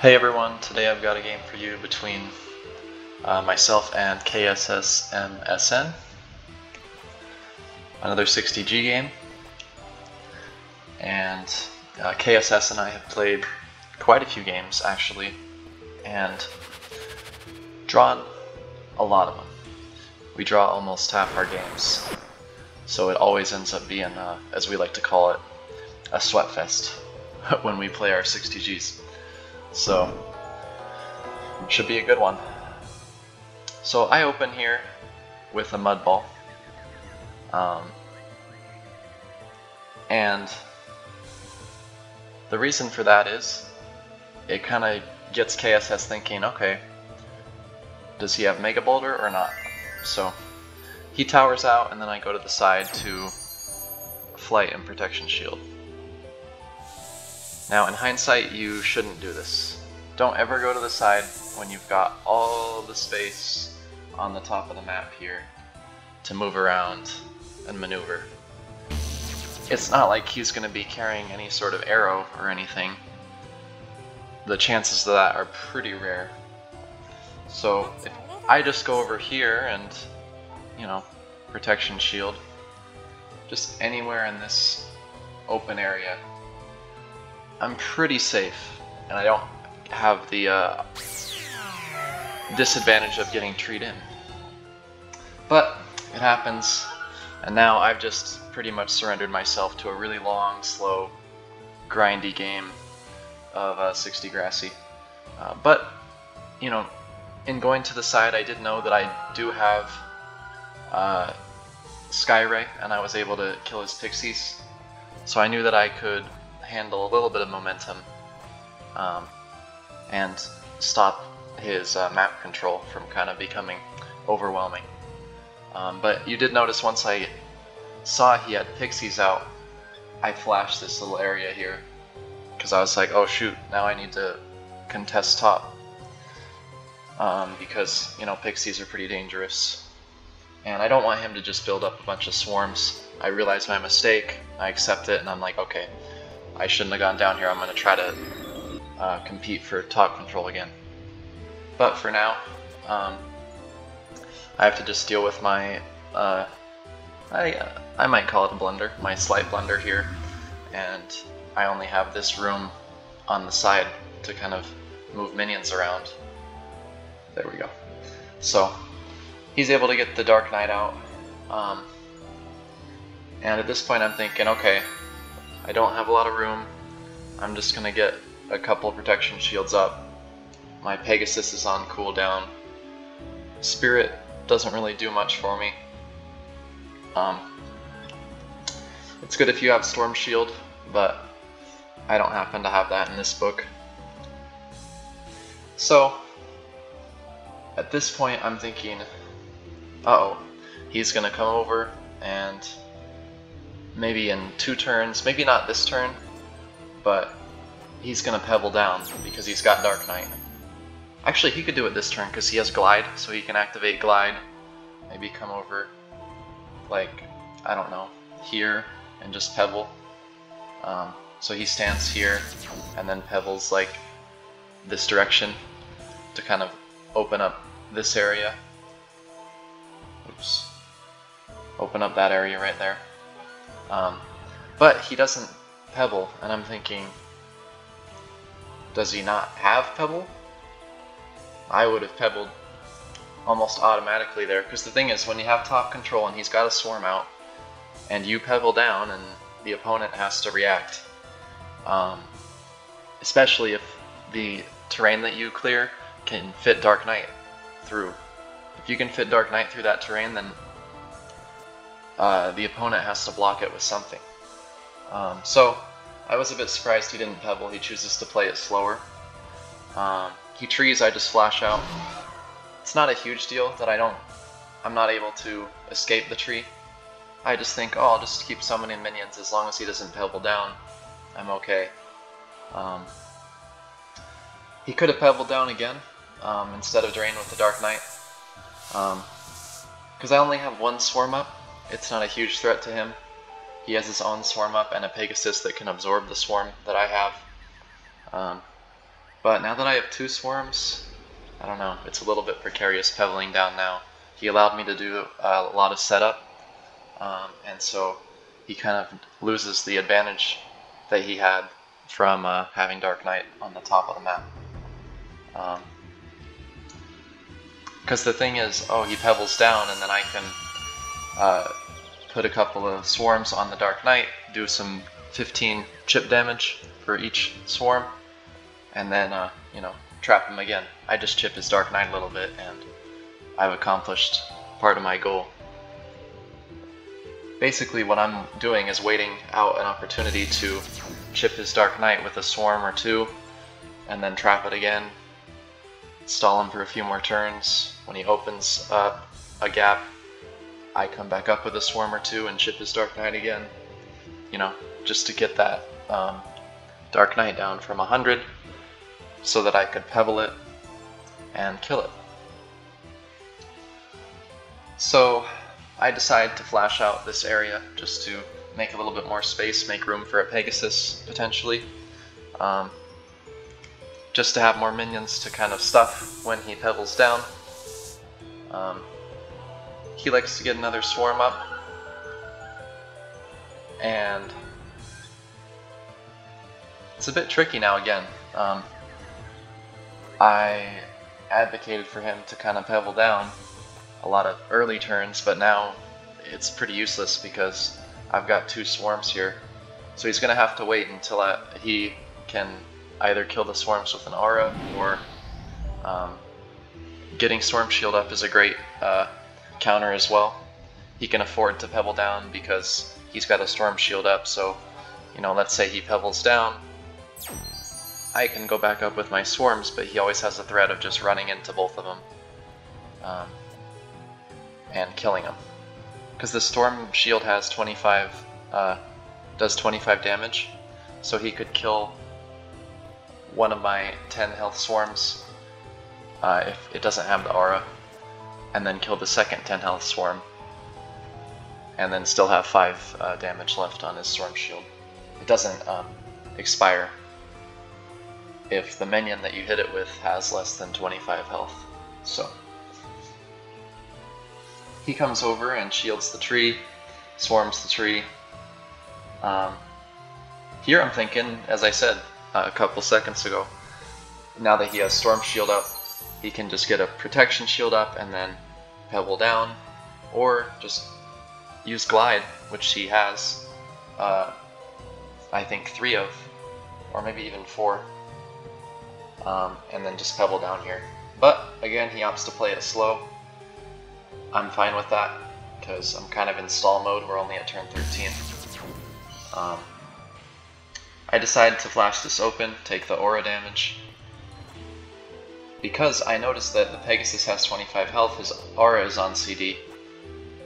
Hey everyone, today I've got a game for you between myself and KSSMSN, another 60G game, and KSS and I have played quite a few games actually, and drawn a lot of them. We draw almost half our games, so it always ends up being, as we like to call it, a sweat fest when we play our 60Gs. So, should be a good one. So I open here with a mud ball, and the reason for that is it kind of gets KSS thinking, okay, does he have Mega Boulder or not? So he towers out, and then I go to the side to Flight and Protection Shield. Now, in hindsight, you shouldn't do this. Don't ever go to the side when you've got all the space on the top of the map here to move around and maneuver. It's not like he's going to be carrying any sort of arrow or anything. The chances of that are pretty rare. So if I just go over here and, you know, Protection Shield, just anywhere in this open area, I'm pretty safe, and I don't have the disadvantage of getting treed in. But it happens, and now I've just pretty much surrendered myself to a really long, slow, grindy game of 60 Grassy. But, you know, in going to the side, I did know that I do have Skyray, and I was able to kill his pixies, so I knew that I could handle a little bit of momentum and stop his map control from kind of becoming overwhelming. But you did notice once I saw he had pixies out, I flashed this little area here because I was like, oh shoot, now I need to contest top, because, you know, pixies are pretty dangerous, and I don't want him to just build up a bunch of swarms. I realized my mistake, I accept it, and I'm like, okay, I shouldn't have gone down here. I'm going to try to compete for top control again. But for now, I have to just deal with my, I might call it a blunder, my slight blunder here. And I only have this room on the side to kind of move minions around. There we go. So he's able to get the Dark Knight out. And at this point I'm thinking, okay, I don't have a lot of room. I'm just gonna get a couple of protection shields up. My Pegasus is on cooldown. Spirit doesn't really do much for me. It's good if you have Storm Shield, but I don't happen to have that in this book. So at this point I'm thinking, uh-oh, he's gonna come over and maybe in 2 turns, maybe not this turn, but he's gonna Pebble down because he's got Dark Knight. Actually, he could do it this turn because he has Glide, so he can activate Glide, maybe come over, like, I don't know, here, and just Pebble. So he stands here, and then Pebbles, like, this direction to kind of open up this area. Oops. Open up that area right there. But he doesn't Pebble, and I'm thinking, does he not have Pebble? I would have Pebbled almost automatically there, because the thing is, when you have top control and he's got a swarm out, and you Pebble down and the opponent has to react, especially if the terrain that you clear can fit Dark Knight through. If you can fit Dark Knight through that terrain, then the opponent has to block it with something. So I was a bit surprised he didn't Pebble. He chooses to play it slower. He trees, I just flash out. It's not a huge deal that I'm not able to escape the tree. I just think, oh, I'll just keep summoning minions. As long as he doesn't Pebble down, I'm okay. He could have Pebbled down again instead of Drain with the Dark Knight. Because I only have 1 swarm up, it's not a huge threat to him. He has his own swarm up and a Pegasus that can absorb the swarm that I have. But now that I have 2 swarms, I don't know, it's a little bit precarious pebbling down now. He allowed me to do a lot of setup, and so he kind of loses the advantage that he had from having Dark Knight on the top of the map. Because the thing is, oh, he pebbles down, and then I can put a couple of swarms on the Dark Knight, do some 15 chip damage for each swarm, and then, you know, trap him again. I just chip his Dark Knight a little bit, and I've accomplished part of my goal. Basically, what I'm doing is waiting out an opportunity to chip his Dark Knight with a swarm or 2, and then trap it again, stall him for a few more turns. When he opens up a gap, I come back up with a swarm or 2 and chip his Dark Knight again. You know, just to get that Dark Knight down from 100 so that I could pebble it and kill it. So I decide to flash out this area just to make a little bit more space, make room for a Pegasus potentially. Just to have more minions to kind of stuff when he pebbles down. He likes to get another swarm up, and it's a bit tricky now again. I advocated for him to kind of pebble down a lot of early turns, but now it's pretty useless because I've got 2 swarms here. So he's going to have to wait until he can either kill the swarms with an aura, or getting Storm Shield up is a great counter as well. He can afford to pebble down because he's got a Storm Shield up, so, you know, let's say he pebbles down, I can go back up with my swarms, but he always has the threat of just running into both of them and killing them. Because the Storm Shield has 25, does 25 damage, so he could kill one of my 10 health swarms if it doesn't have the aura, and then kill the second 10 health swarm, and then still have 5 damage left on his Storm Shield. It doesn't expire if the minion that you hit it with has less than 25 health. So he comes over and shields the tree, swarms the tree. Here I'm thinking, as I said a couple seconds ago, now that he has Storm Shield up, he can just get a Protection Shield up and then pebble down, or just use Glide, which he has, I think 3 of, or maybe even 4, and then just pebble down here. But again, he opts to play it slow. I'm fine with that, because I'm kind of in stall mode. We're only at turn 13. I decided to flash this open, take the aura damage, because I noticed that the Pegasus has 25 health, his aura is on CD.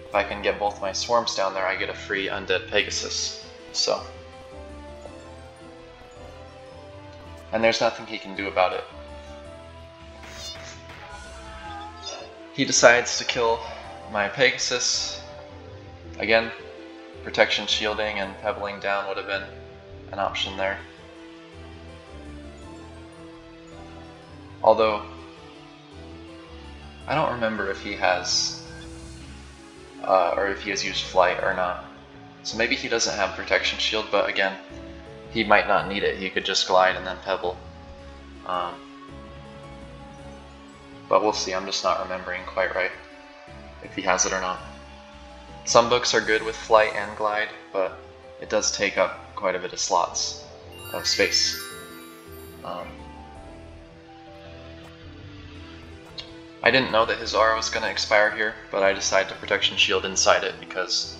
If I can get both my swarms down there, I get a free undead Pegasus. So, and there's nothing he can do about it. He decides to kill my Pegasus. Again, protection shielding and pebbling down would have been an option there. Although, I don't remember if he has, or if he has used flight or not. So maybe he doesn't have protection shield, but again, he might not need it. He could just glide and then pebble. But we'll see, I'm just not remembering quite right if he has it or not. Some books are good with flight and glide, but it does take up quite a bit of slots of space. I didn't know that his aura was going to expire here, but I decided to protection shield inside it, because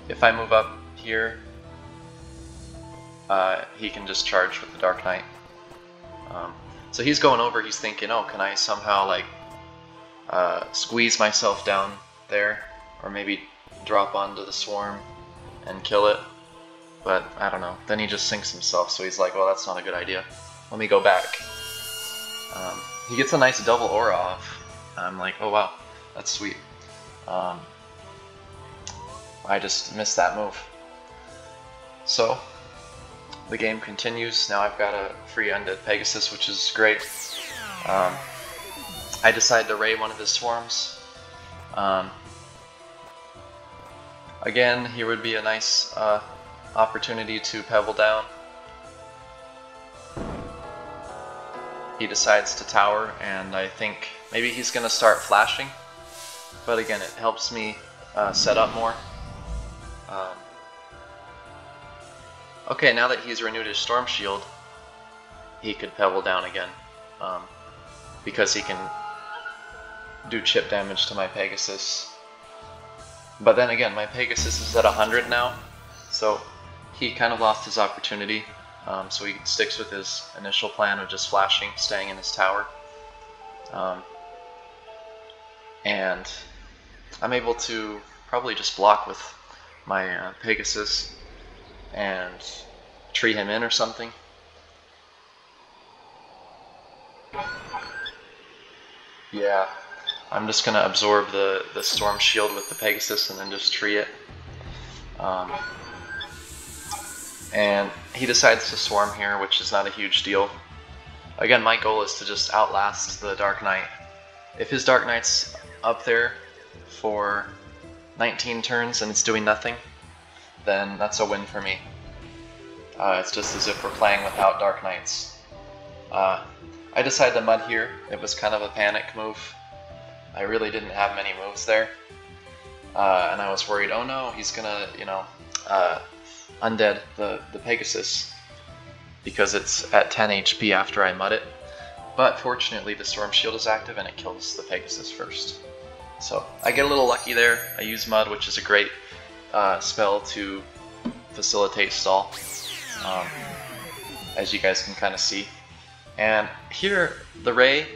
if I move up here, he can just charge with the Dark Knight. So he's going over, he's thinking, oh, can I somehow like squeeze myself down there, or maybe drop onto the swarm and kill it, but I don't know. Then he just sinks himself, so he's like, well, that's not a good idea. Let me go back. He gets a nice double aura off. I'm like, oh wow, that's sweet. I just missed that move. So the game continues. Now I've got a free undead Pegasus, which is great. I decide to raid one of his swarms. Again, here would be a nice opportunity to pebble down. He decides to tower, and I think maybe he's going to start flashing, but again, it helps me set up more. Okay, now that he's renewed his Storm Shield, he could pebble down again, because he can do chip damage to my Pegasus. But then again, my Pegasus is at 100 now, so he kind of lost his opportunity. So he sticks with his initial plan of just flashing, staying in his tower. And I'm able to probably just block with my Pegasus and tree him in or something. Yeah, I'm just going to absorb the Storm Shield with the Pegasus and then just tree it. And he decides to swarm here, which is not a huge deal. Again, my goal is to just outlast the Dark Knight. If his Dark Knight's up there for 19 turns and it's doing nothing, then that's a win for me. It's just as if we're playing without Dark Knights. I decided to mud here. It was kind of a panic move. I really didn't have many moves there. And I was worried, oh no, he's gonna, undead the Pegasus, because it's at 10 HP after I mud it. But fortunately the Storm Shield is active and it kills the Pegasus first. So I get a little lucky there. I use mud, which is a great spell to facilitate stall, as you guys can kind of see. And here, the Ray,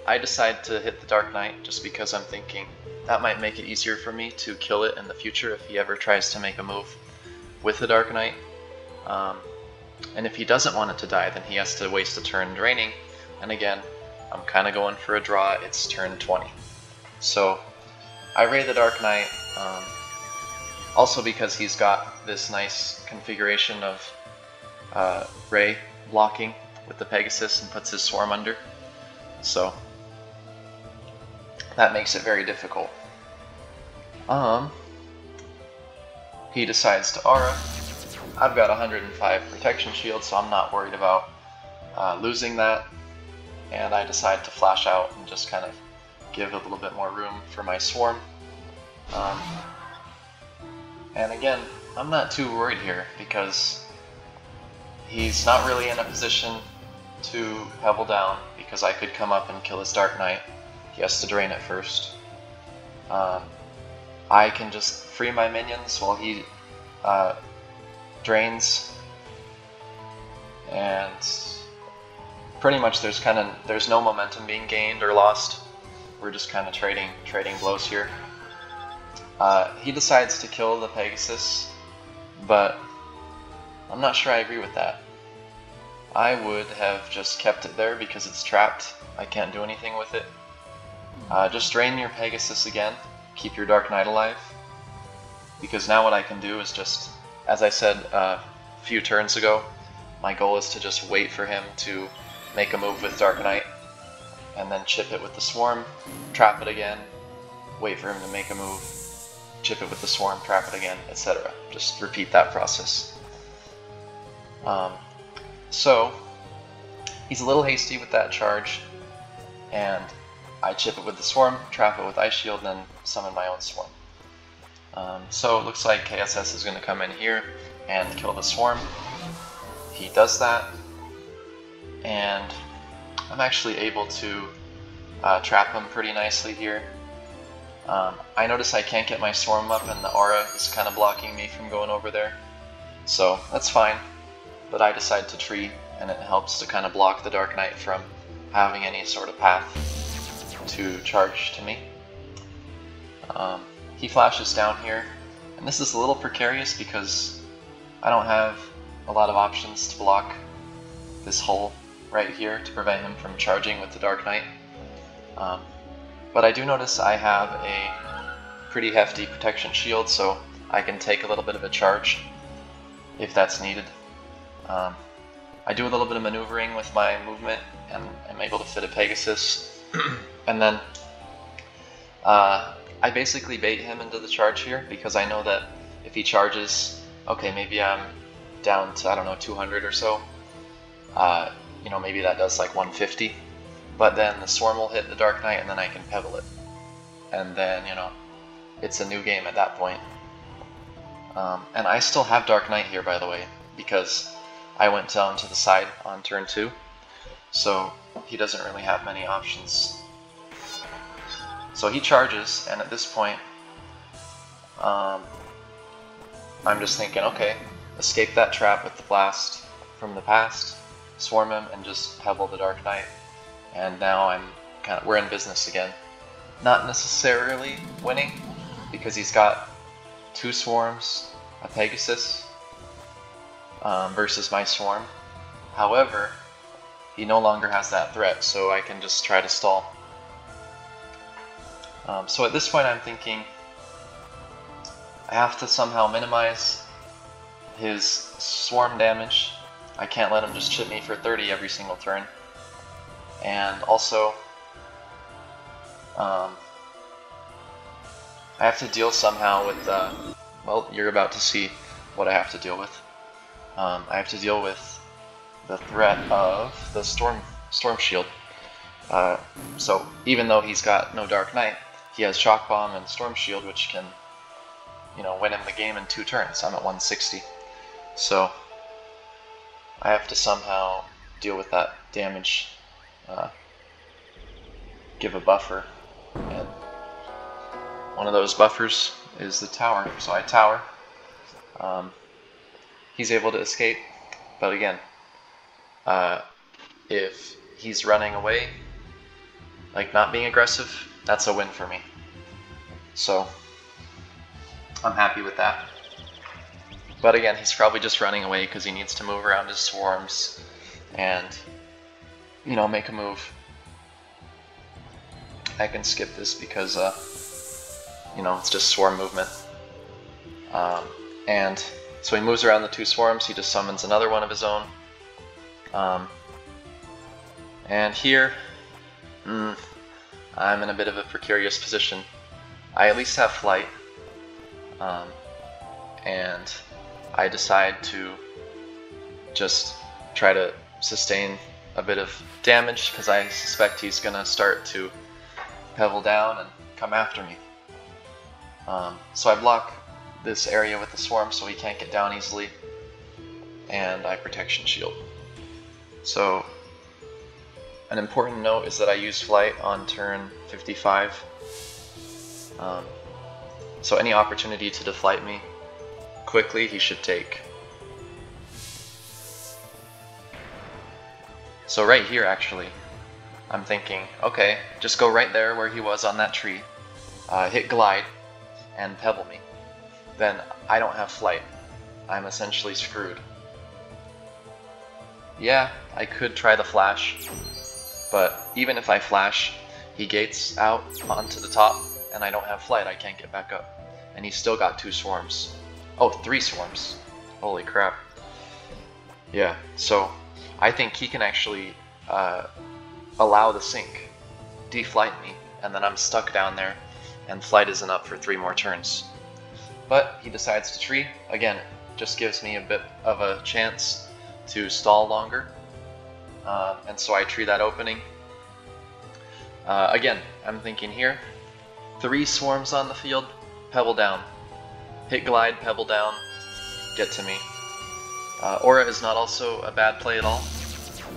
I decide to hit the Dark Knight just because I'm thinking that might make it easier for me to kill it in the future if he ever tries to make a move with the Dark Knight. And if he doesn't want it to die, then he has to waste a turn draining. And again, I'm kind of going for a draw. It's turn 20. So I raid the Dark Knight, also because he's got this nice configuration of Ray blocking with the Pegasus and puts his swarm under. So that makes it very difficult. He decides to aura. I've got 105 protection shield, so I'm not worried about losing that. And I decide to flash out and just kind of give a little bit more room for my swarm. And again, I'm not too worried here because he's not really in a position to pebble down, because I could come up and kill his Dark Knight. He has to drain it first. I can just free my minions while he drains, and pretty much there's no momentum being gained or lost. We're just kind of trading blows here. He decides to kill the Pegasus, but I'm not sure I agree with that. I would have just kept it there because it's trapped. I can't do anything with it. Just drain your Pegasus again. Keep your Dark Knight alive. Because now what I can do is just, as I said a few turns ago, my goal is to just wait for him to make a move with Dark Knight, and then chip it with the Swarm, trap it again, wait for him to make a move, chip it with the Swarm, trap it again, etc. Just repeat that process. So he's a little hasty with that charge, and I chip it with the Swarm, trap it with Ice Shield, and then summon my own Swarm. So it looks like KSS is going to come in here and kill the Swarm. He does that, and I'm actually able to trap him pretty nicely here. I notice I can't get my Swarm up, and the aura is kind of blocking me from going over there. So that's fine, but I decide to tree, and it helps to kind of block the Dark Knight from having any sort of path to charge to me. He flashes down here, and this is a little precarious because I don't have a lot of options to block this hole right here to prevent him from charging with the Dark Knight. But I do notice I have a pretty hefty protection shield, so I can take a little bit of a charge if that's needed. I do a little bit of maneuvering with my movement, and I'm able to fit a Pegasus. And then I basically bait him into the charge here, because I know that if he charges, okay, maybe I'm down to, I don't know, 200 or so. You know, maybe that does like 150. But then the Swarm will hit the Dark Knight, and then I can Pebble it. And then, you know, it's a new game at that point. And I still have Dark Knight here, by the way, because I went down to the side on turn 2. So he doesn't really have many options. So he charges, and at this point, I'm just thinking, okay, escape that trap with the blast from the past, swarm him, and just Pebble the Dark Knight. And now we're in business again. Not necessarily winning, because he's got 2 swarms, a Pegasus, versus my swarm. However, he no longer has that threat, so I can just try to stall. So at this point I'm thinking I have to somehow minimize his swarm damage. I can't let him just chip me for 30 every single turn. And also, I have to deal somehow with, well, you're about to see what I have to deal with. I have to deal with the threat of the Storm Shield. So even though he's got no Dark Knight, he has Shock Bomb and Storm Shield, which can, you know, win him the game in 2 turns. I'm at 160. So I have to somehow deal with that damage, give a buffer, and one of those buffers is the tower. So I tower. He's able to escape, but again, if he's running away, like not being aggressive, that's a win for me. So I'm happy with that. But again, he's probably just running away because he needs to move around his swarms and, you know, make a move. I can skip this because, you know, it's just swarm movement. And so he moves around the 2 swarms, he just summons another one of his own. And here, I'm in a bit of a precarious position. I at least have flight, and I decide to just try to sustain a bit of damage because I suspect he's gonna start to Pebble down and come after me. So I block this area with the swarm so he can't get down easily, and I protection shield. So an important note is that I use flight on turn 55. So any opportunity to deflight me quickly, he should take. So right here, actually, I'm thinking, okay, just go right there where he was on that tree, hit glide, and Pebble me. Then I don't have flight. I'm essentially screwed. Yeah, I could try the flash, but even if I flash, he gates out onto the top, and I don't have flight, I can't get back up. And he's still got 2 swarms. Oh, 3 swarms. Holy crap. Yeah, so I think he can actually allow the sync, deflight me, and then I'm stuck down there, and flight isn't up for 3 more turns. But he decides to tree. Again, just gives me a bit of a chance to stall longer. And so I tree that opening. Again, I'm thinking here, 3 swarms on the field, Pebble down. Hit glide, Pebble down, get to me. Aura is not also a bad play at all,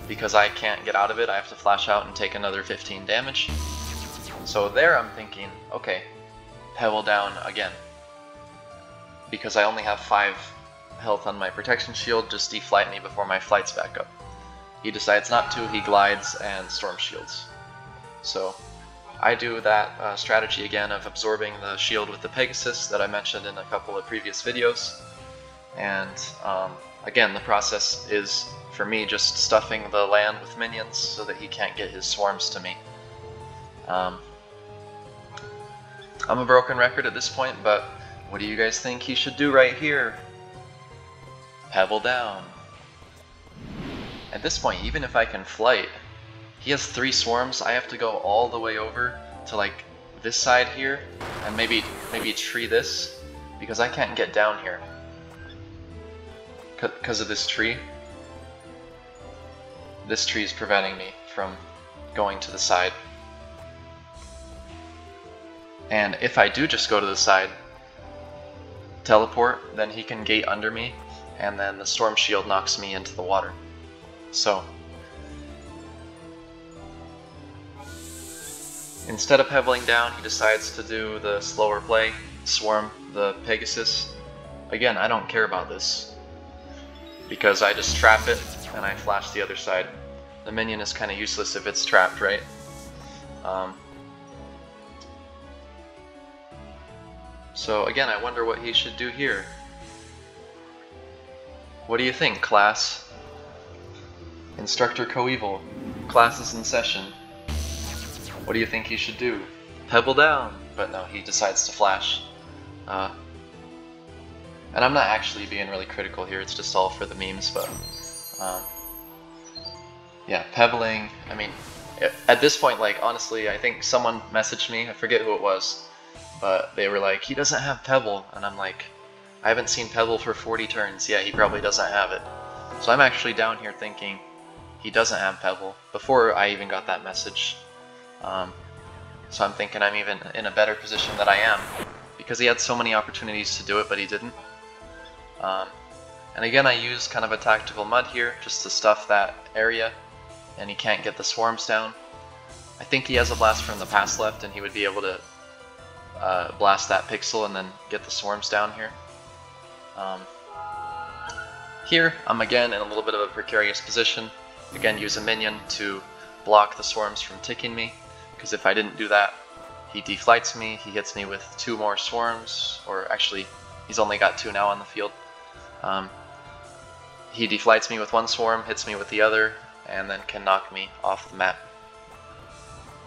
because I can't get out of it. I have to flash out and take another 15 damage. So there I'm thinking, okay, Pebble down again. Because I only have 5 health on my protection shield, just deflight me before my flight's back up. He decides not to, he glides and storm shields. So I do that strategy again of absorbing the shield with the Pegasus that I mentioned in a couple of previous videos. And again, the process is, for me, just stuffing the land with minions so that he can't get his swarms to me. I'm a broken record at this point, but what do you guys think he should do right here? Pebble down. At this point, even if I can flight, he has 3 swarms. I have to go all the way over to like this side here, and maybe tree this, because I can't get down here because of this tree. This tree is preventing me from going to the side. And if I do just go to the side, teleport, then he can gate under me, and then the storm shield knocks me into the water. So instead of pebbling down, he decides to do the slower play, swarm the Pegasus. Again, I don't care about this, because I just trap it and I flash the other side. The minion is kind of useless if it's trapped, right? So again, I wonder what he should do here. What do you think, class? Instructor Coeval, class is in session. What do you think he should do? Pebble down! But no, he decides to flash. And I'm not actually being really critical here, it's just all for the memes, but yeah, pebbling. I mean, at this point, like, honestly, I think someone messaged me, I forget who it was, but they were like, he doesn't have Pebble, and I'm like, I haven't seen Pebble for 40 turns, yeah, he probably doesn't have it. So I'm actually down here thinking he doesn't have Pebble, before I even got that message. So I'm thinking I'm even in a better position than I am, because he had so many opportunities to do it, but he didn't. And again, I use kind of a tactical mud here, just to stuff that area, and he can't get the swarms down. I think he has a blast from the pass left, and he would be able to blast that pixel and then get the swarms down here. Here, I'm again in a little bit of a precarious position. Again, use a minion to block the swarms from ticking me, because if I didn't do that, he deflights me, he hits me with 2 more swarms, or actually, he's only got 2 now on the field. He deflights me with 1 swarm, hits me with the other, and then can knock me off the map.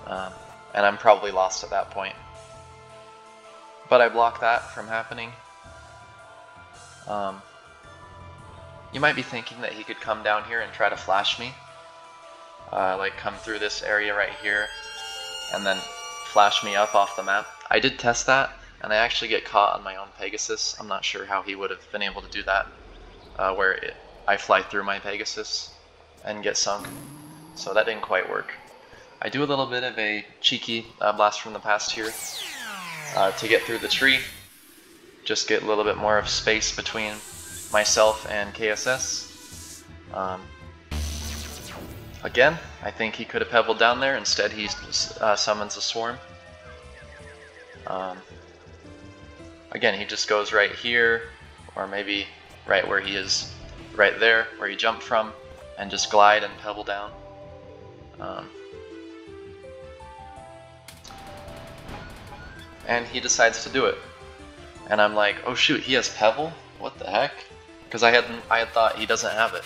And I'm probably lost at that point. But I block that from happening. You might be thinking that he could come down here and try to flash me. Like come through this area right here, and then flash me up off the map. I did test that, and I actually get caught on my own Pegasus. I'm not sure how he would have been able to do that, I fly through my Pegasus and get sunk. So that didn't quite work. I do a little bit of a cheeky blast from the past here to get through the tree. Just get a little bit more of space between myself and KSS. Again, I think he could have pebbled down there. Instead, he summons a swarm. Again, he just goes right here, or maybe right where he is, right there, where he jumped from, and just glide and pebble down. And he decides to do it. And I'm like, oh shoot, he has Pebble? What the heck? Because I had thought he doesn't have it.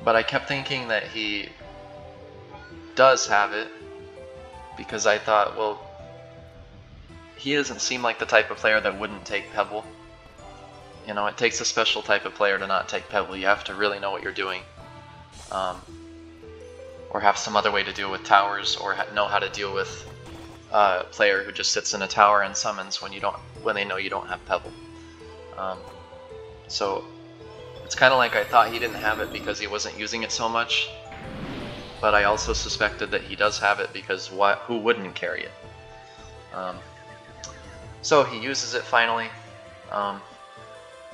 But I kept thinking that he does have it, because I thought, well, he doesn't seem like the type of player that wouldn't take Pebble. You know, it takes a special type of player to not take Pebble. You have to really know what you're doing. Or have some other way to deal with towers, or know how to deal with a player who just sits in a tower and summons when they know you don't have Pebble. So it's kind of like I thought he didn't have it because he wasn't using it so much, but I also suspected that he does have it because who wouldn't carry it? So he uses it finally,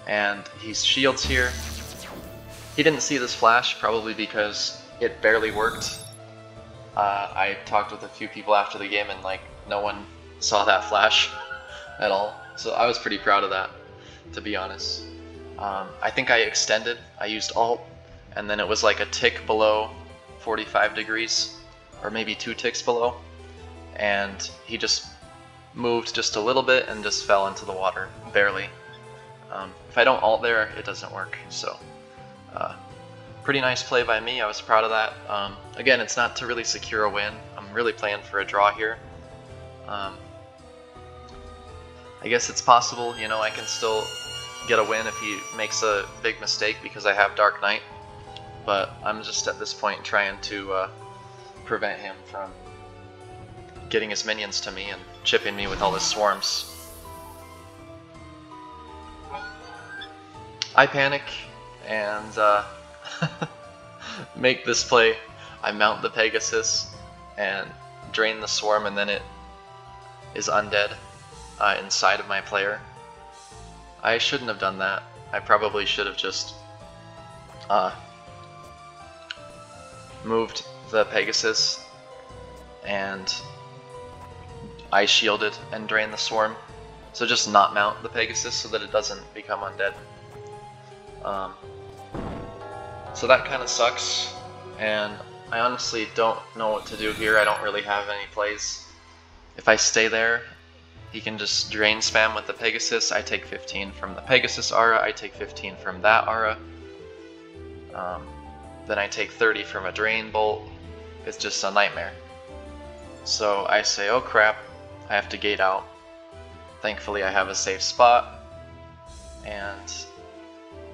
and he shields here. He didn't see this flash, probably because it barely worked. I talked with a few people after the game, and like no one saw that flash at all. So I was pretty proud of that, to be honest. I think I extended. I used Alt, and then it was like a tick below 45 degrees, or maybe 2 ticks below, and he just moved just a little bit and just fell into the water, barely. If I don't Alt there, it doesn't work. So pretty nice play by me. I was proud of that. Again, it's not to really secure a win. I'm really playing for a draw here. I guess it's possible, you know, I can still get a win if he makes a big mistake because I have Dark Knight, but I'm just at this point trying to prevent him from getting his minions to me and chipping me with all his swarms. I panic and make this play. I mount the Pegasus and drain the swarm, and then it is undead inside of my player. I shouldn't have done that. I probably should have just moved the Pegasus and I shielded and drained the swarm. So just not mount the Pegasus so that it doesn't become undead. So that kind of sucks, and I honestly don't know what to do here. I don't really have any plays. If I stay there, he can just drain spam with the Pegasus. I take 15 from the Pegasus aura, I take 15 from that aura. Then I take 30 from a drain bolt. It's just a nightmare. So I say, oh crap, I have to gate out. Thankfully I have a safe spot, and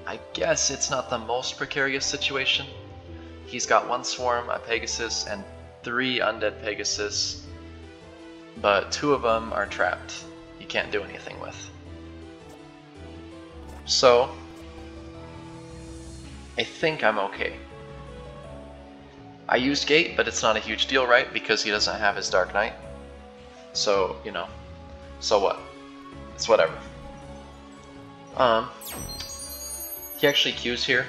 I guess it's not the most precarious situation. He's got one swarm, a Pegasus, and 3 undead Pegasus, but 2 of them are trapped. He can't do anything with. So I think I'm okay. I used gate, but it's not a huge deal, right? Because he doesn't have his Dark Knight. So, you know, so what? It's whatever. He actually queues here.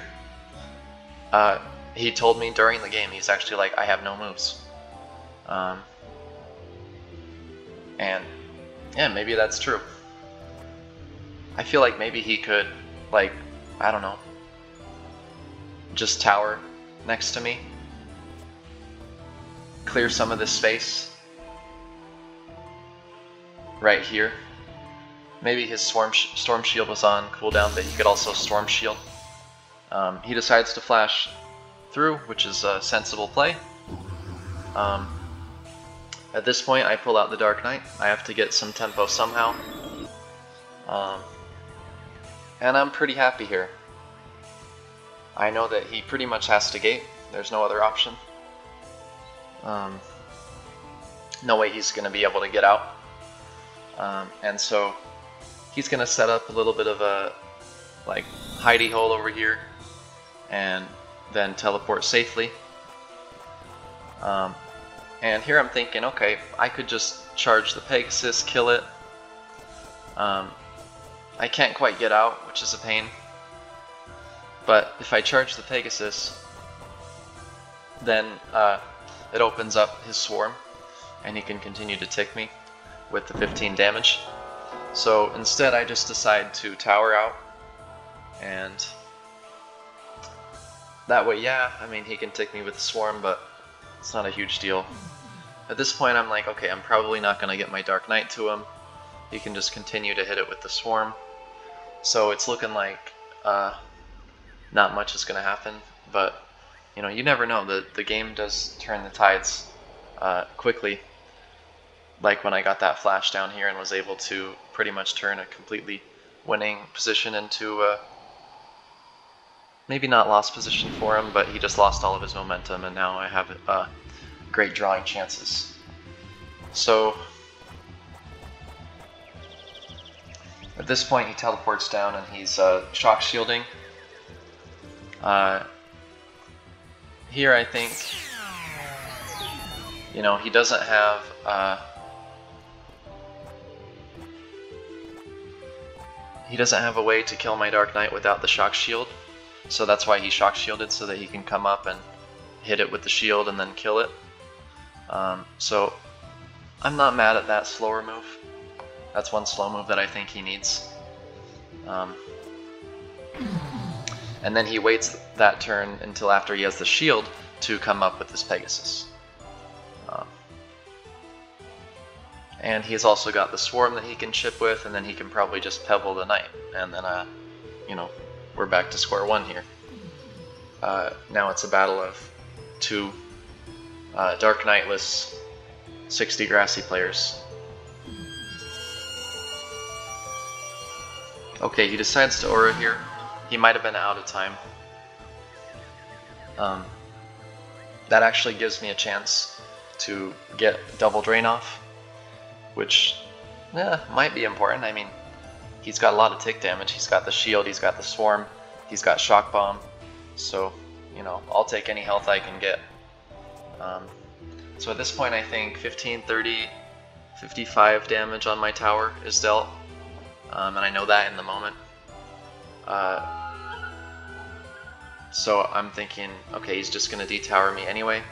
He told me during the game, he's actually like, I have no moves. And yeah, maybe that's true. I feel like maybe he could, like, I don't know, just tower next to me, clear some of this space right here. Maybe his Storm Shield was on cooldown, but he could also Storm Shield. He decides to flash through, which is a sensible play. At this point, I pull out the Dark Knight. I have to get some tempo somehow. And I'm pretty happy here. I know that he pretty much has to gate. There's no other option. No way he's going to be able to get out. And so he's going to set up a little bit of a like hidey hole over here and then teleport safely. And here I'm thinking, okay, I could just charge the Pegasus, kill it. I can't quite get out, which is a pain. But if I charge the Pegasus, then it opens up his swarm, and he can continue to tick me with the 15 damage. So instead I just decide to tower out, and that way, yeah, I mean, he can tick me with the swarm, but it's not a huge deal. At this point I'm like, okay, I'm probably not going to get my Dark Knight to him. He can just continue to hit it with the swarm. So it's looking like not much is going to happen, but you know, you never know. The game does turn the tides quickly. Like when I got that flash down here and was able to pretty much turn a completely winning position into maybe not lost position for him, but he just lost all of his momentum, and now I have great drawing chances. So at this point he teleports down and he's shock shielding. Here I think, you know, he doesn't have a way to kill my Dark Knight without the shock shield, so that's why he shock shielded, so that he can come up and hit it with the shield and then kill it. So I'm not mad at that slower move. That's one slow move that I think he needs. And then he waits that turn until after he has the shield to come up with this Pegasus. And he's also got the swarm that he can chip with, and then he can probably just pebble the knight, and then you know, we're back to square one here. Now it's a battle of 2 Dark Knightless 60 Grassy players. Okay, he decides to aura here. He might have been out of time. That actually gives me a chance to get double drain off, which might be important. I mean, he's got a lot of tick damage. He's got the shield, he's got the swarm, he's got shock bomb. So, you know, I'll take any health I can get. So at this point I think 15, 30, 55 damage on my tower is dealt. And I know that in the moment. So I'm thinking, okay, he's just gonna de-tower me anyway.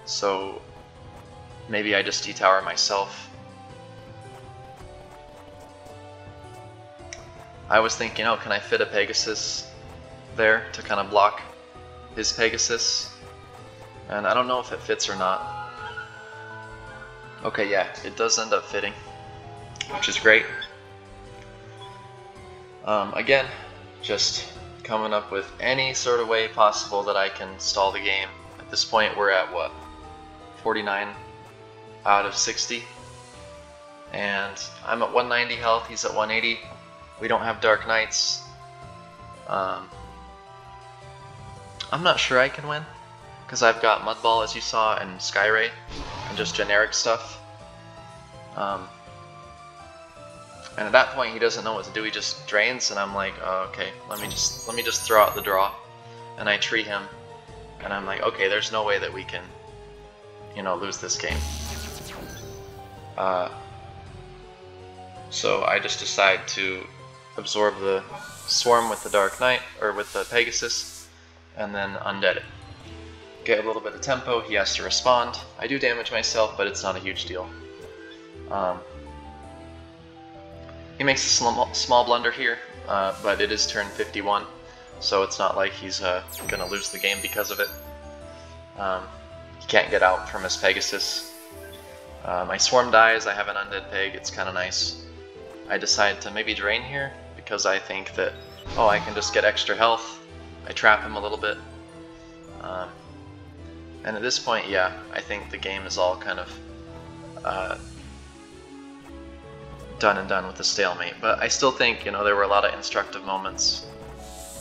So maybe I just de-tower myself. I was thinking, oh, can I fit a Pegasus there to kind of block his Pegasus? And I don't know if it fits or not. Okay, yeah, it does end up fitting, which is great. Again, just coming up with any sort of way possible that I can stall the game. At this point we're at what? 49 out of 60. And I'm at 190 health, he's at 180. We don't have Dark Knights. I'm not sure I can win, because I've got Mud Ball, as you saw, and Skyray, and just generic stuff. And at that point he doesn't know what to do, he just drains, and I'm like, oh, okay, let me just throw out the draw. And I tree him, and I'm like, okay, there's no way that we can, you know, lose this game. So I just decide to absorb the swarm with the Dark Knight, or with the Pegasus, and then undead it. Get a little bit of tempo, he has to respond. I do damage myself, but it's not a huge deal. He makes a small blunder here, but it is turn 51, so it's not like he's gonna lose the game because of it. He can't get out from his Pegasus. My swarm dies, I have an undead peg, it's kinda nice. I decide to maybe drain here, because I think that, oh, I can just get extra health. I trap him a little bit. And at this point, yeah, I think the game is all kind of done with the stalemate. But I still think, you know, there were a lot of instructive moments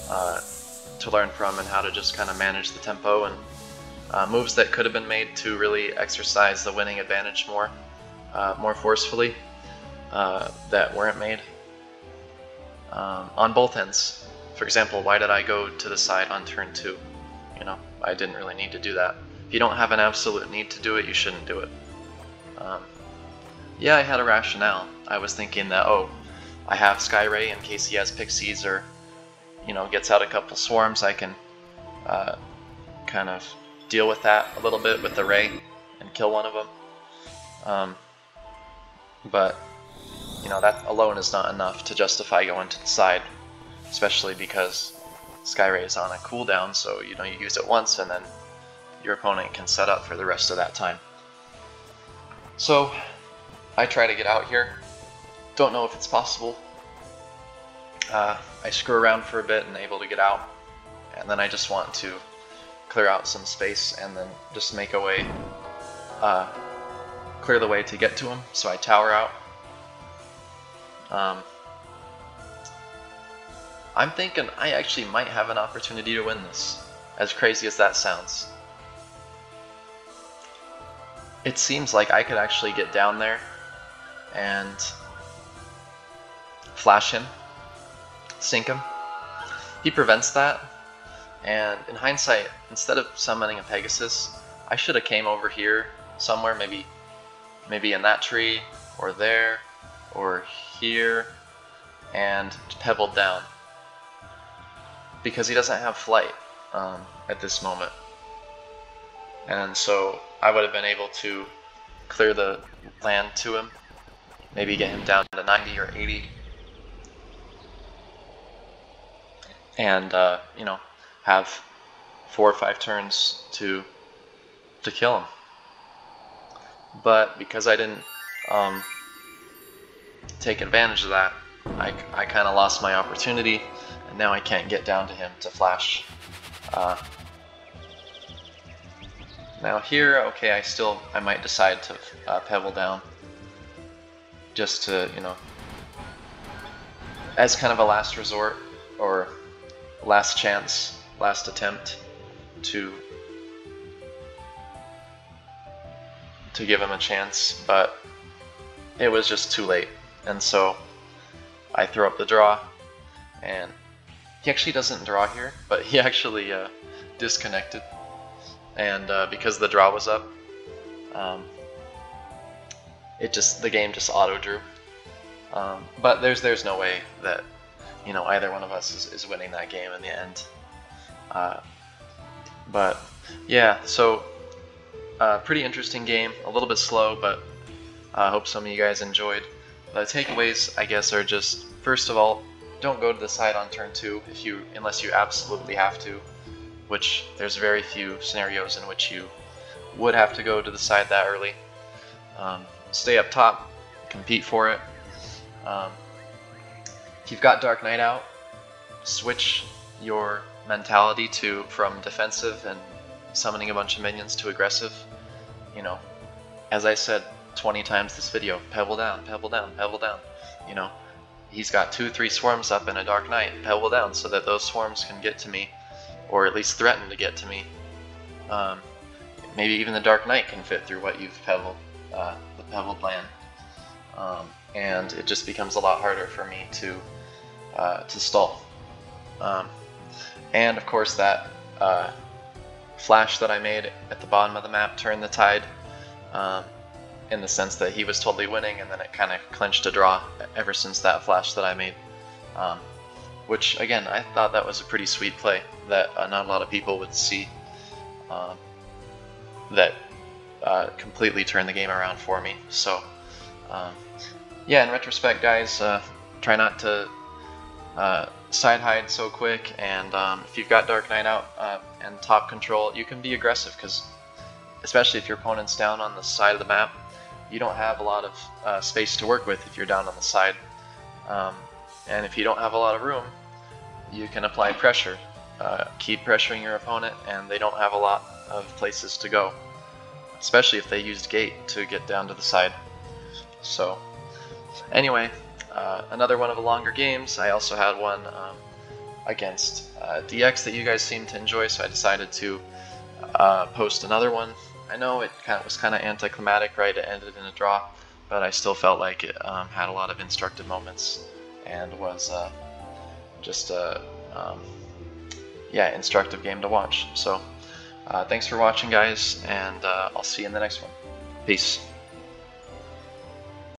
to learn from, and how to just kind of manage the tempo, and moves that could have been made to really exercise the winning advantage more forcefully, that weren't made on both ends. For example, why did I go to the side on turn 2? You know, I didn't really need to do that. If you don't have an absolute need to do it, you shouldn't do it. Yeah, I had a rationale. I was thinking that, oh, I have Skyray in case he has Pixies, or, you know, gets out a couple swarms, I can kind of deal with that a little bit with the Ray and kill one of them. But, you know, that alone is not enough to justify going to the side, especially because Skyray is on a cooldown, so, you know, you use it once and then your opponent can set up for the rest of that time. So I try to get out here. Don't know if it's possible. I screw around for a bit and able to get out, and then I just want to clear out some space and then just make a way, clear the way to get to him. So I tower out. I'm thinking I actually might have an opportunity to win this, as crazy as that sounds. It seems like I could actually get down there and flash him, sink him. He prevents that, and in hindsight, instead of summoning a Pegasus, I should have came over here somewhere, maybe in that tree, or there, or here, and pebbled down. Because he doesn't have flight at this moment. And so I would have been able to clear the land to him, maybe get him down to 90 or 80, and you know, have 4 or 5 turns to kill him. But because I didn't take advantage of that, I kind of lost my opportunity, and now I can't get down to him to flash. Now here, okay, I might decide to pebble down, just to, you know, as kind of a last resort or last chance, last attempt to give him a chance, but it was just too late, and so I throw up the draw, and he actually doesn't draw here, but he actually disconnected, and because the draw was up, the game just auto drew. But there's no way that either one of us is winning that game in the end. But yeah, so pretty interesting game, a little bit slow, but I hope some of you guys enjoyed. The takeaways, I guess, are just, first of all, don't go to the side on turn 2 unless you absolutely have to, which there's very few scenarios in which you would have to go to the side that early. Stay up top, compete for it. If you've got Dark Knight out, switch your mentality from defensive and summoning a bunch of minions to aggressive. As I said 20 times this video, pebble down, pebble down, pebble down. He's got 2-3 swarms up in a Dark Knight, pebble down so that those swarms can get to me, or at least threaten to get to me. Maybe even the Dark Knight can fit through what you've pebbled, the pebbled land. And it just becomes a lot harder for me to stall. And of course that flash that I made at the bottom of the map turned the tide, in the sense that he was totally winning, and then it kind of clinched a draw ever since that flash that I made. Which again, I thought that was a pretty sweet play that not a lot of people would see, that completely turned the game around for me. So yeah, in retrospect, guys, try not to side hide so quick, and if you've got Dark Knight out and top control, you can be aggressive, because especially if your opponent's down on the side of the map, you don't have a lot of space to work with if you're down on the side. And if you don't have a lot of room, you can apply pressure. Keep pressuring your opponent, and they don't have a lot of places to go, especially if they used gate to get down to the side. So anyway, another one of the longer games. I also had one against DX that you guys seemed to enjoy, so I decided to post another one. I know it was kind of anticlimactic, right? It ended in a draw, but I still felt like it had a lot of instructive moments, and was just a instructive game to watch. So thanks for watching, guys, and I'll see you in the next one. Peace.